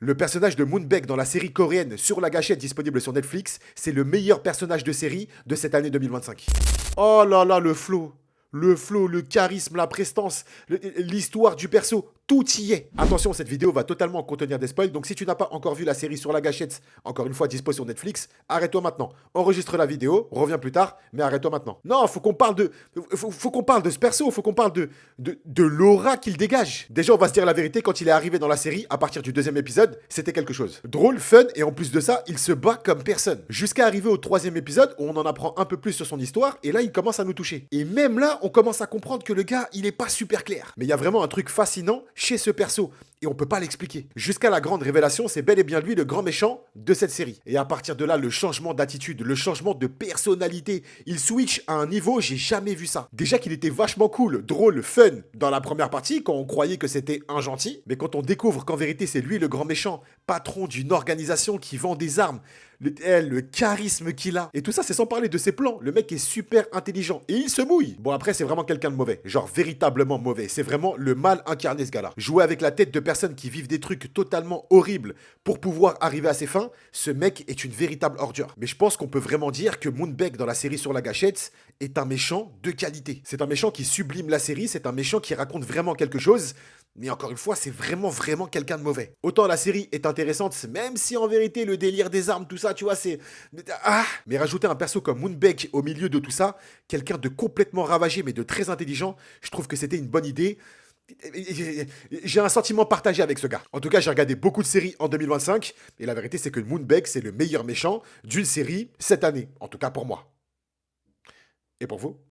Le personnage de Moonbeck dans la série coréenne Sur la gâchette disponible sur Netflix, c'est le meilleur personnage de série de cette année 2025. Oh là là, le flow. Le flow, le charisme, la prestance, l'histoire du perso, tout y est. Attention, cette vidéo va totalement contenir des spoils, donc si tu n'as pas encore vu la série Sur la gâchette, encore une fois dispo sur Netflix, arrête-toi maintenant. Enregistre la vidéo, reviens plus tard, mais arrête-toi maintenant. Non, faut qu'on parle de, faut qu'on parle de ce perso, faut qu'on parle de l'aura qu'il dégage. Déjà, on va se dire la vérité, quand il est arrivé dans la série, à partir du deuxième épisode, c'était quelque chose. Drôle, fun, et en plus de ça, il se bat comme personne. Jusqu'à arriver au troisième épisode, où on en apprend un peu plus sur son histoire, et là, il commence à nous toucher. Et même là, on commence à comprendre que le gars, il est pas super clair. Mais il y a vraiment un truc fascinant chez ce perso, et on peut pas l'expliquer. Jusqu'à la grande révélation, c'est bel et bien lui le grand méchant de cette série. Et à partir de là, le changement d'attitude, le changement de personnalité, il switch à un niveau, j'ai jamais vu ça. Déjà qu'il était vachement cool, drôle, fun dans la première partie, quand on croyait que c'était un gentil, mais quand on découvre qu'en vérité c'est lui le grand méchant, patron d'une organisation qui vend des armes, le charisme qu'il a. Et tout ça, c'est sans parler de ses plans. Le mec est super intelligent. Et il se mouille. Bon, après, c'est vraiment quelqu'un de mauvais. Genre, véritablement mauvais. C'est vraiment le mal incarné, ce gars-là. Jouer avec la tête de personnes qui vivent des trucs totalement horribles pour pouvoir arriver à ses fins, ce mec est une véritable ordure. Mais je pense qu'on peut vraiment dire que Moonbeck, dans la série Sur la gâchette, est un méchant de qualité. C'est un méchant qui sublime la série. C'est un méchant qui raconte vraiment quelque chose. Mais encore une fois, c'est vraiment quelqu'un de mauvais. Autant la série est intéressante, même si en vérité le délire des armes, tout ça, tu vois, c'est... Ah. Mais rajouter un perso comme Moonbeck au milieu de tout ça, quelqu'un de complètement ravagé mais de très intelligent, je trouve que c'était une bonne idée. J'ai un sentiment partagé avec ce gars. En tout cas, j'ai regardé beaucoup de séries en 2025, et la vérité c'est que Moonbeck, c'est le meilleur méchant d'une série cette année. En tout cas pour moi. Et pour vous ?